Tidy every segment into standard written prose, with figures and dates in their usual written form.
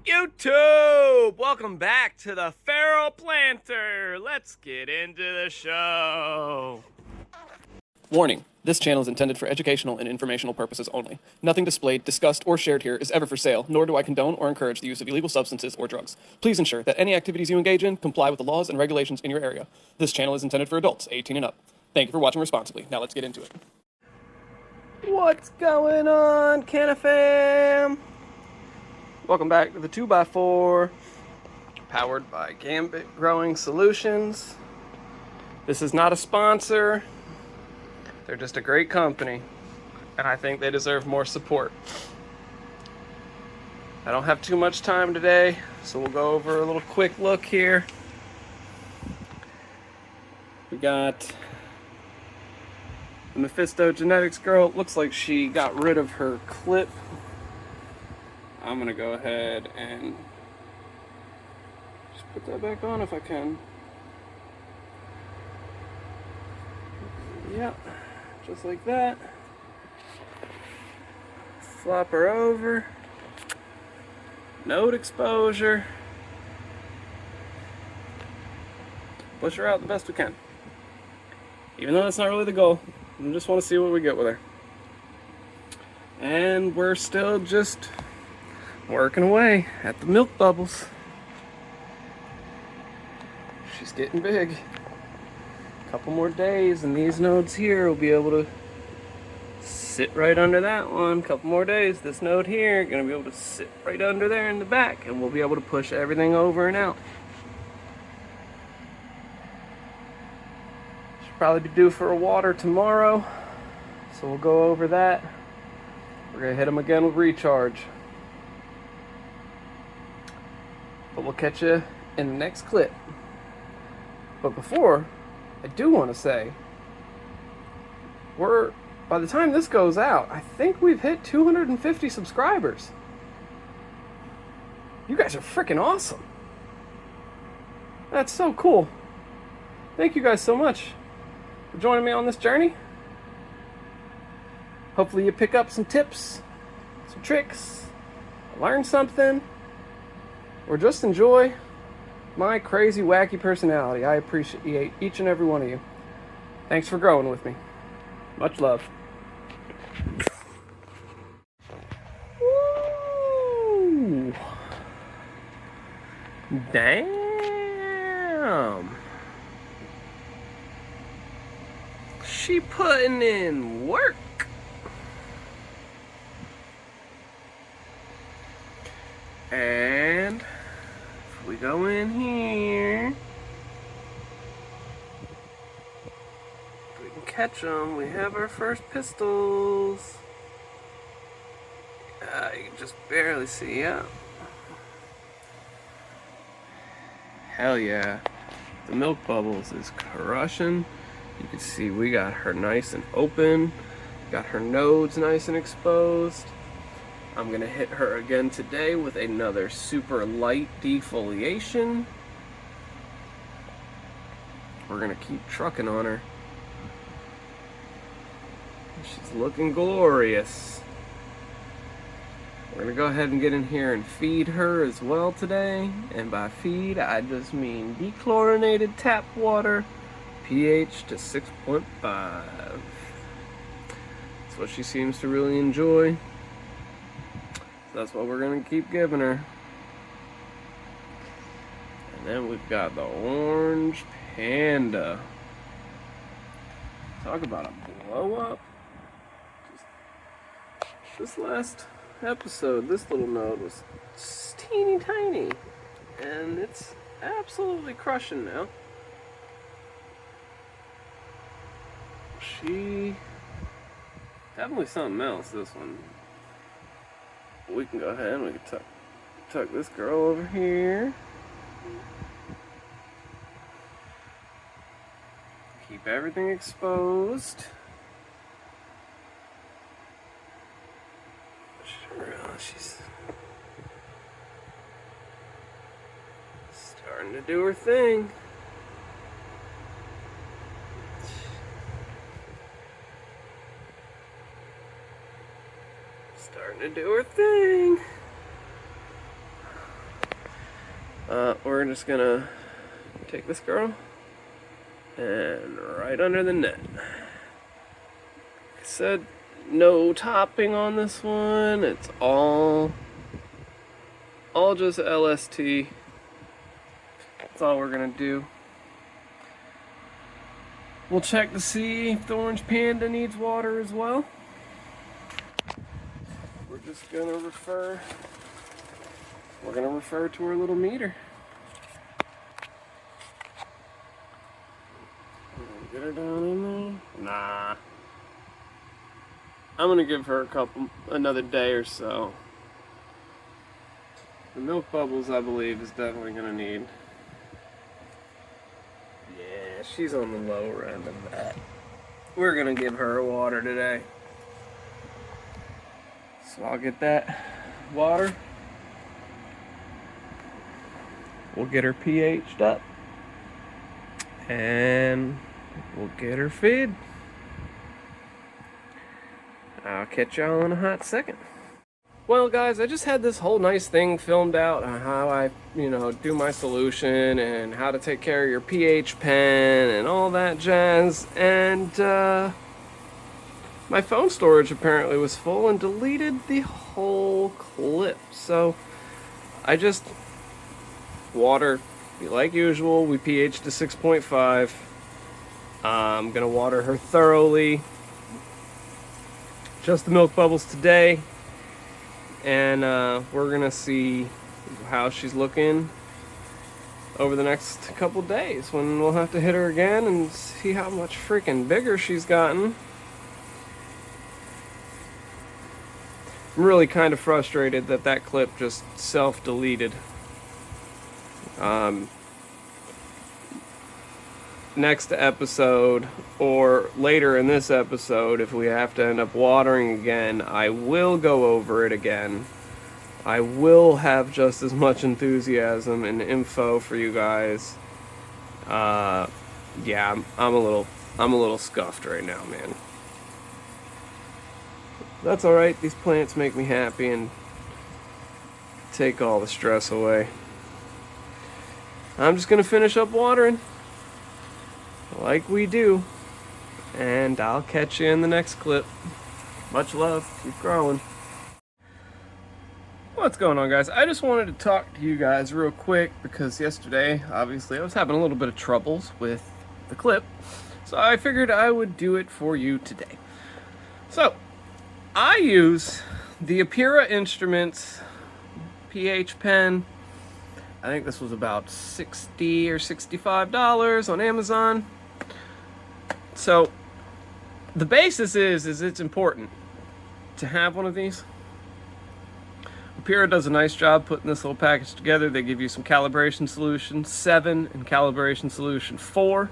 YouTube! Welcome back to the Feral Planter. Let's get into the show. Warning, this channel is intended for educational and informational purposes only. Nothing displayed, discussed, or shared here is ever for sale, nor do I condone or encourage the use of illegal substances or drugs. Please ensure that any activities you engage in comply with the laws and regulations in your area. This channel is intended for adults, 18 and up. Thank you for watching responsibly. Now let's get into it. What's going on, Cannabis? Welcome back to the 2x4, powered by Gambit Growing Solutions. This is not a sponsor. They're just a great company, and I think they deserve more support. I don't have too much time today, so we'll go over a little quick look here. We got the Mephisto Genetics girl. It looks like she got rid of her clip. I'm gonna go ahead and just put that back on if I can. Yep, just like that. Flop her over. Node exposure. Push her out the best we can. Even though that's not really the goal. I just want to see what we get with her. And we're still just working away at the milk bubbles. She's getting big. A couple more days and these nodes here will be able to sit right under that one. Couple more days, this node here gonna be able to sit right under there in the back, and we'll be able to push everything over and out. Should probably be due for a water tomorrow, so we'll go over that. We're gonna hit them again with recharge. But we'll catch you in the next clip. But before, I do want to say, by the time this goes out, I think we've hit 250 subscribers. You guys are freaking awesome. That's so cool. Thank you guys so much for joining me on this journey. Hopefully you pick up some tips, some tricks, learn something, or just enjoy my crazy, wacky personality. I appreciate each and every one of you. Thanks for growing with me. Much love. Woo! Damn. She putting in work. And if we go in here, if we can catch them, we have our first pistols. You can just barely see, yeah. Hell yeah. The milk bubbles is crushing. You can see we got her nice and open. Got her nodes nice and exposed. I'm gonna hit her again today with another super light defoliation. We're gonna keep trucking on her. She's looking glorious. We're gonna go ahead and get in here and feed her as well today. And by feed, I just mean dechlorinated tap water, pH to 6.5. That's what she seems to really enjoy. That's what we're gonna keep giving her. And then we've got the orange panda. Talk about a blow up. This last episode, this little node was teeny tiny, and it's absolutely crushing now. She definitely something else, this one. We can go ahead and we can tuck this girl over here. Keep everything exposed. She's starting to do her thing. Starting to do her thing. we're just gonna take this girl and right under the net. Like I said, no topping on this one. It's all just LST. That's all we're gonna do. We'll check to see if the orange panda needs water as well. We're just gonna refer. We're gonna refer to our little meter. Get her down in there. Nah. I'm gonna give her another day or so. The milk bubbles, I believe, is definitely gonna need. Yeah, she's on the lower end of that. We're gonna give her water today. So I'll get that water. We'll get her pH'd up. And we'll get her feed. I'll catch y'all in a hot second. Well, guys, I just had this whole nice thing filmed out on how I, do my solution and how to take care of your pH pen and all that jazz. And my phone storage apparently was full and deleted the whole clip. So I just water, like usual. We pH to 6.5. I'm gonna water her thoroughly. Just the milk bubbles today. And we're gonna see how she's looking over the next couple days when we'll have to hit her again and see how much freaking bigger she's gotten. I'm really kind of frustrated that clip just self-deleted. Next episode or later in this episode, if we have to end up watering again, I will go over it again. I will have just as much enthusiasm and info for you guys. Yeah, I'm a little scuffed right now, man. That's all right. These plants make me happy and take all the stress away. I'm just gonna finish up watering like we do, and I'll catch you in the next clip. Much love. Keep growing. What's going on, guys? I just wanted to talk to you guys real quick because yesterday, obviously, I was having a little bit of troubles with the clip, so I figured I would do it for you today. So, I use the Apira Instruments pH pen. I think this was about $60 or $65 on Amazon. So the basis is it's important to have one of these. Apira does a nice job putting this little package together. They give you some calibration solution 7 and calibration solution 4.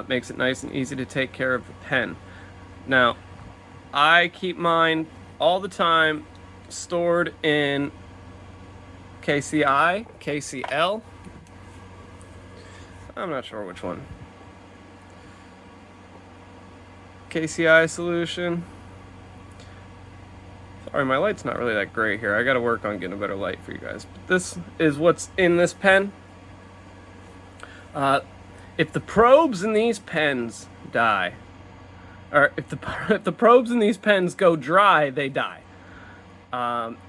Makes it nice and easy to take care of the pen. Now, I keep mine all the time stored in KCI, KCL. I'm not sure which one. KCI solution. Sorry, my light's not really that great here. I gotta work on getting a better light for you guys. But this is what's in this pen. If the probes in these pens die, or if the probes in these pens go dry, they die.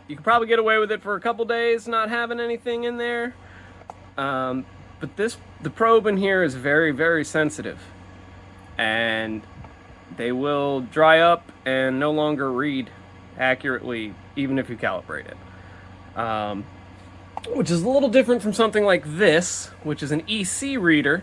You can probably get away with it for a couple days not having anything in there. But the probe in here is very, very sensitive. And they will dry up and no longer read accurately, even if you calibrate it. Which is a little different from something like this, which is an EC reader.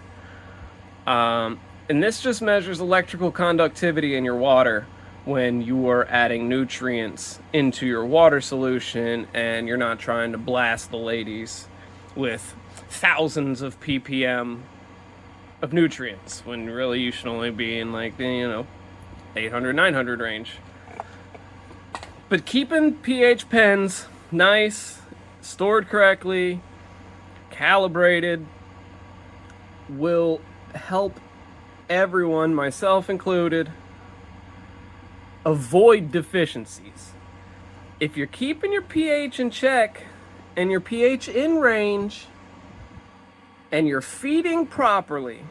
And this just measures electrical conductivity in your water when you are adding nutrients into your water solution and you're not trying to blast the ladies with thousands of ppm of nutrients, when really you should only be in like the 800, 900 range. But keeping pH pens nice, stored correctly, calibrated, will help everyone, myself included, avoid deficiencies. If you're keeping your pH in check and your pH in range, and you're feeding properly,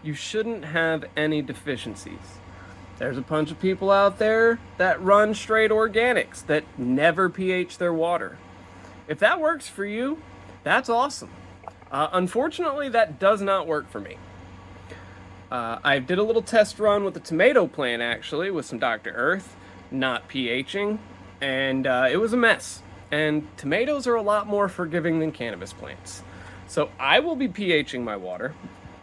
you shouldn't have any deficiencies. There's a bunch of people out there that run straight organics that never pH their water. If that works for you, that's awesome. Unfortunately, that does not work for me. I did a little test run with the tomato plant, actually, with some Dr. Earth, not pHing, and it was a mess. And tomatoes are a lot more forgiving than cannabis plants. So I will be pHing my water,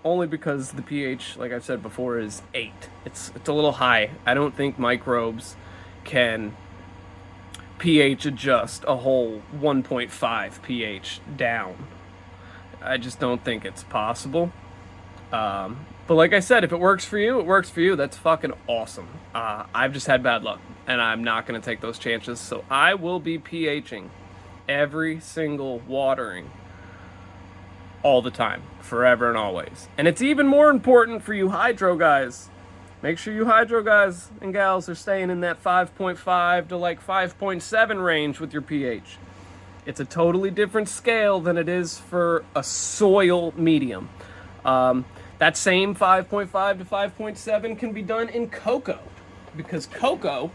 only because the pH, like I've said before, is 8. It's a little high. I don't think microbes can pH adjust a whole 1.5 pH down. I just don't think it's possible. But like I said, if it works for you, it works for you. That's fucking awesome. I've just had bad luck, and I'm not going to take those chances. So I will be pHing every single watering all the time, forever and always. And it's even more important for you hydro guys. Make sure you hydro guys and gals are staying in that 5.5 to like 5.7 range with your pH. It's a totally different scale than it is for a soil medium. That same 5.5 to 5.7 can be done in cocoa, because cocoa,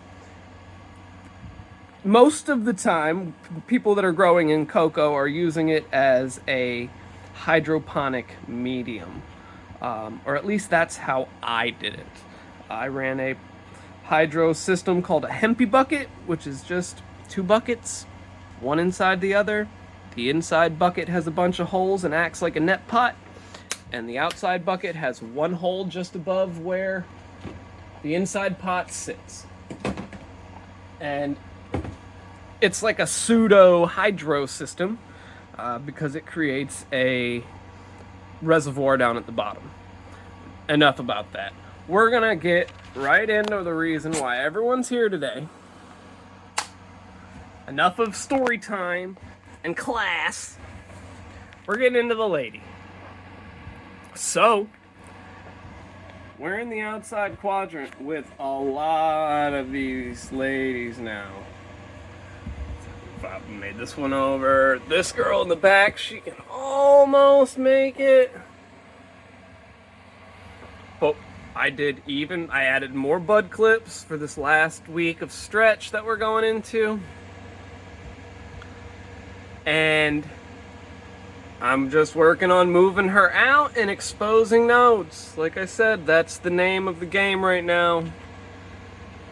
most of the time, people that are growing in cocoa are using it as a hydroponic medium, or at least that's how I did it. I ran a hydro system called a hempy bucket, which is just 2 buckets, one inside the other. The inside bucket has a bunch of holes and acts like a net pot, and the outside bucket has one hole just above where the inside pot sits. And it's like a pseudo hydro system, because it creates a reservoir down at the bottom. Enough about that. We're gonna get right into the reason why everyone's here today. Enough of story time and class. We're getting into the lady. So, we're in the outside quadrant with a lot of these ladies now. If I made this one over, this girl in the back, she can almost make it. But I added more bud clips for this last week of stretch that we're going into. And I'm just working on moving her out and exposing nodes. Like I said, that's the name of the game right now.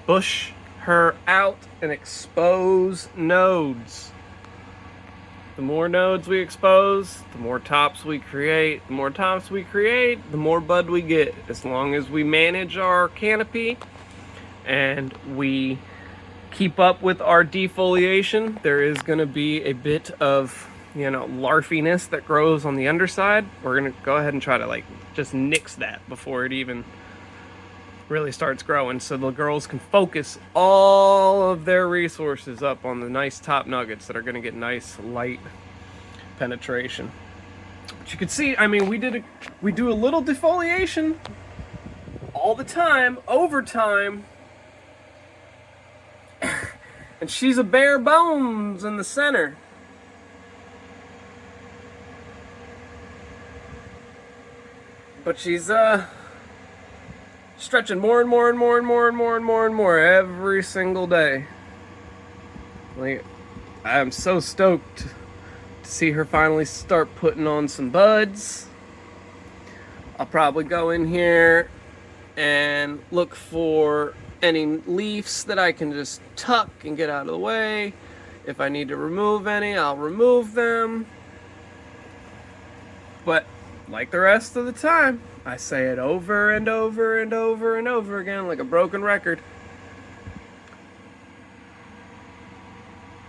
Bush her out and expose nodes. The more nodes we expose, the more tops we create. The more tops we create, the more bud we get. As long as we manage our canopy and we keep up with our defoliation, there is going to be a bit of, larfiness that grows on the underside. We're going to go ahead and try to just nix that before it even really starts growing, so the girls can focus all of their resources up on the nice top nuggets that are going to get nice light penetration. But you can see, we do a little defoliation all the time, over time, and she's a bare bones in the center. But she's stretching more and more and more and more and more and more and more every single day. I'm so stoked to see her finally start putting on some buds. I'll probably go in here and look for any leaves that I can just tuck and get out of the way. If I need to remove any, I'll remove them. But like the rest of the time, I say it over and over and over and over again like a broken record.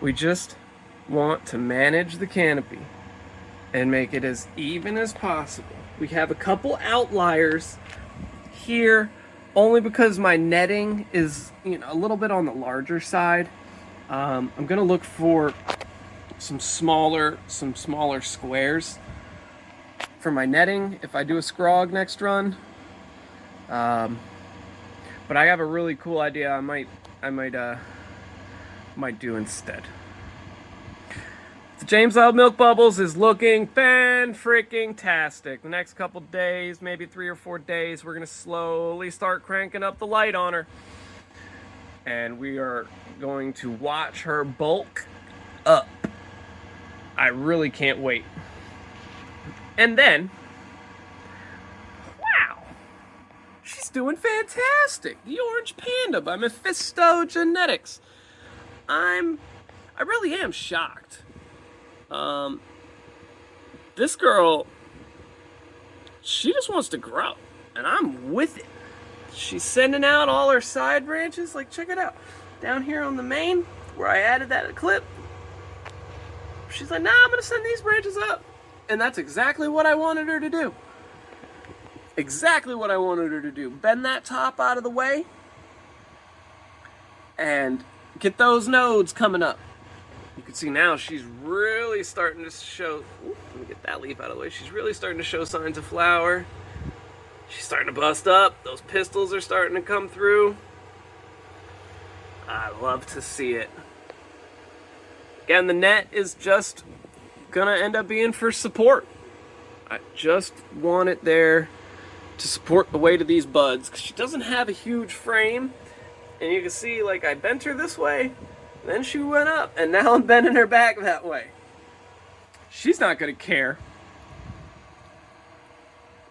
We just want to manage the canopy and make it as even as possible. We have a couple outliers here only because my netting is, a little bit on the larger side. I'm gonna look for some smaller squares for my netting if I do a scrog next run. But I have a really cool idea I might do instead. The James Loud Milk Bubbles is looking fan-freaking-tastic. The next couple days, maybe 3 or 4 days, we're going to slowly start cranking up the light on her. And we are going to watch her bulk up. I really can't wait. And then, wow, she's doing fantastic. The Orange Panda by Mephisto Genetics. I really am shocked. This girl, she just wants to grow, and I'm with it. She's sending out all her side branches. Like, check it out. Down here on the main, where I added that clip, she's like, nah, I'm gonna send these branches up. And that's exactly what I wanted her to do. Exactly what I wanted her to do. Bend that top out of the way and get those nodes coming up. You can see now she's really starting to show, let me get that leaf out of the way. She's really starting to show signs of flower. She's starting to bust up. Those pistils are starting to come through. I love to see it. Again, the net is just gonna end up being for support. I just want it there to support the weight of these buds, because she doesn't have a huge frame. And you can see, like, I bent her this way, then she went up, and now I'm bending her back that way. She's not gonna care.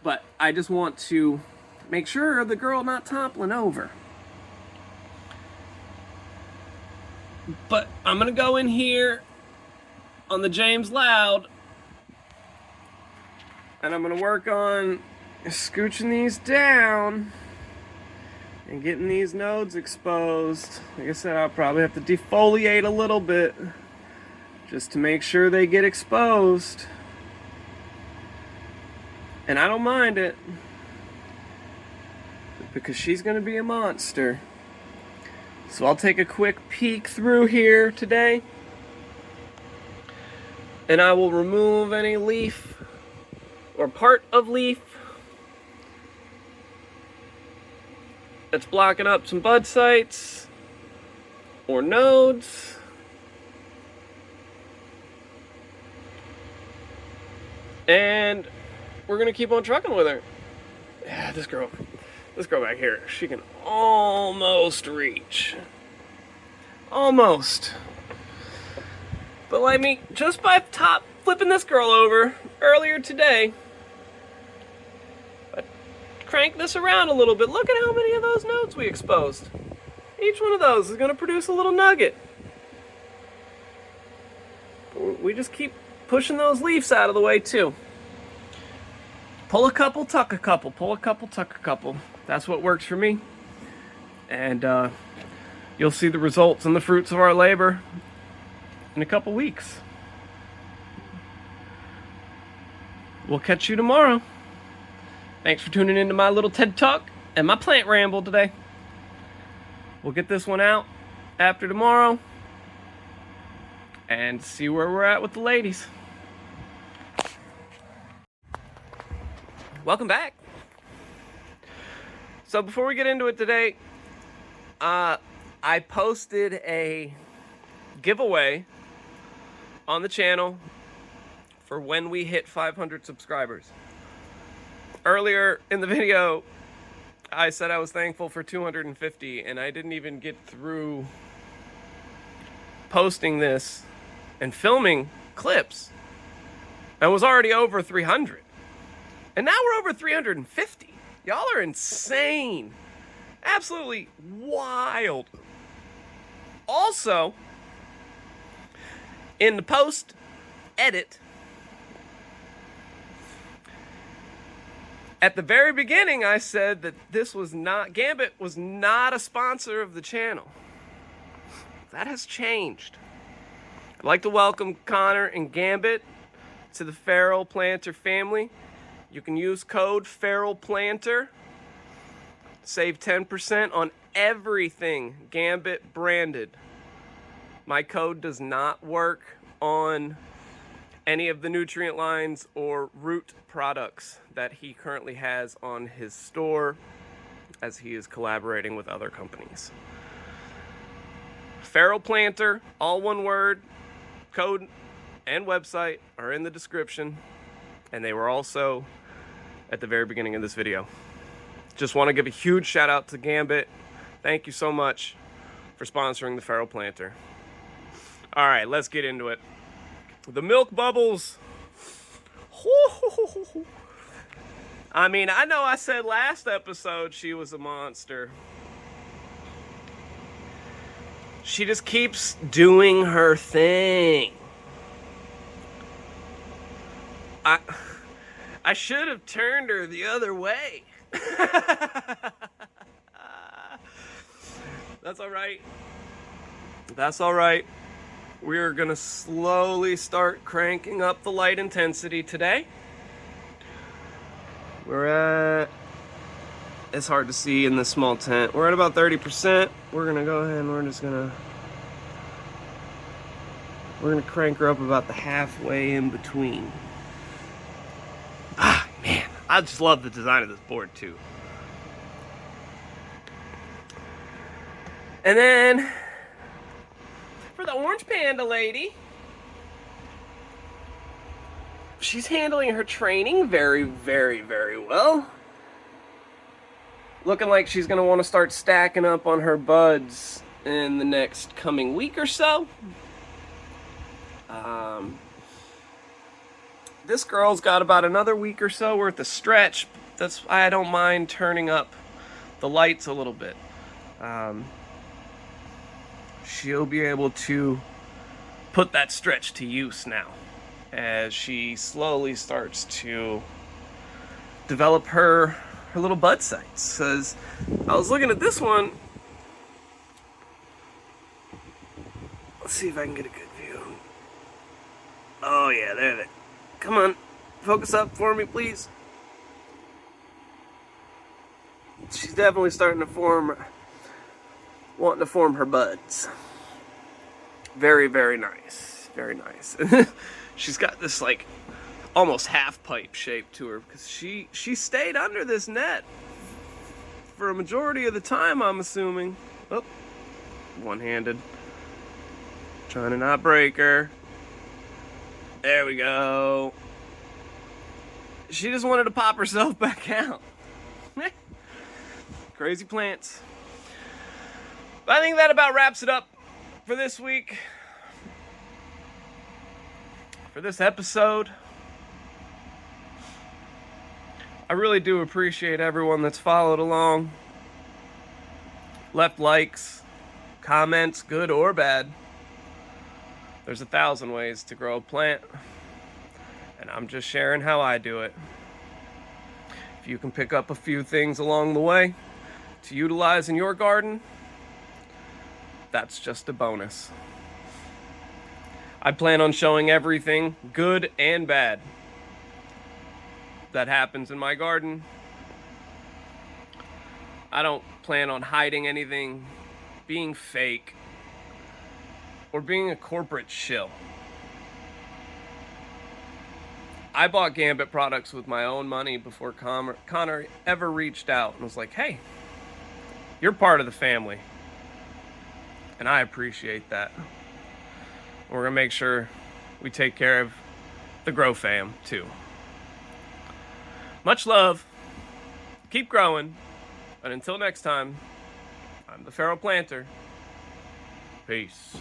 But I just want to make sure the girl not toppling over. But I'm gonna go in here on the James Loud, and I'm gonna work on scooching these down and getting these nodes exposed. Like I said, I'll probably have to defoliate a little bit just to make sure they get exposed. And I don't mind it, because she's gonna be a monster. So I'll take a quick peek through here today, and I will remove any leaf or part of leaf that's blocking up some bud sites or nodes. And we're gonna keep on trucking with her. Yeah, this girl back here, she can almost reach. Almost. But like me, just by top flipping this girl over earlier today, I crank this around a little bit. Look at how many of those nodes we exposed. Each one of those is gonna produce a little nugget. We just keep pushing those leaves out of the way too. Pull a couple, tuck a couple. Pull a couple, tuck a couple. That's what works for me. And you'll see the results and the fruits of our labor in a couple weeks. We'll catch you tomorrow. Thanks for tuning into my little TED Talk and my plant ramble today. We'll get this one out after tomorrow and see where we're at with the ladies. Welcome back. So before we get into it today, I posted a giveaway on the channel for when we hit 500 subscribers. Earlier in the video, I said I was thankful for 250, and I didn't even get through posting this and filming clips. I was already over 300. And now we're over 350. Y'all are insane. Absolutely wild. Also, in the post edit, at the very beginning, I said that Gambit was not a sponsor of the channel. That has changed. I'd like to welcome Connor and Gambit to the Feral Planter family. You can use code FeralPlanter. Save 10% on everything Gambit branded. My code does not work on any of the nutrient lines or root products that he currently has on his store, as he is collaborating with other companies. Feral Planter, all one word, code and website are in the description, and they were also at the very beginning of this video. Just want to give a huge shout out to Gambit. Thank you so much for sponsoring the Feral Planter. All right, let's get into it. The milk bubbles. I mean, I know I said last episode she was a monster. She just keeps doing her thing. I should have turned her the other way. That's all right. That's all right. We're gonna slowly start cranking up the light intensity today. We're at, it's hard to see in this small tent. We're at about 30%. We're gonna go ahead and we're gonna crank her up about the halfway in between. Ah, man, I just love the design of this board too. And then for the orange panda lady, she's handling her training very, very, very well. Looking like she's gonna want to start stacking up on her buds in the next coming week or so. This girl's got about another week or so worth of stretch. That's why I don't mind turning up the lights a little bit. She'll be able to put that stretch to use now as she slowly starts to develop her little bud sites. Because I was looking at this one. Let's see if I can get a good view. Oh yeah, there it. Come on, focus up for me, please. She's definitely starting to wanting to form her buds. Very, very nice. Very nice. She's got this like almost half pipe shape to her because she stayed under this net for a majority of the time, I'm assuming. Oh, one-handed. Trying to not break her. There we go. She just wanted to pop herself back out. Crazy plants. But I think that about wraps it up for this week. For this episode. I really do appreciate everyone that's followed along. Left likes, comments, good or bad. There's 1,000 ways to grow a plant, and I'm just sharing how I do it. If you can pick up a few things along the way to utilize in your garden, that's just a bonus. I plan on showing everything, good and bad, that happens in my garden. I don't plan on hiding anything, being fake, or being a corporate shill. I bought Gambit products with my own money before Connor ever reached out and was like, hey, you're part of the family. And I appreciate that. We're gonna make sure we take care of the Grow fam too. Much love. Keep growing. And until next time, I'm the Feral Planter. Peace.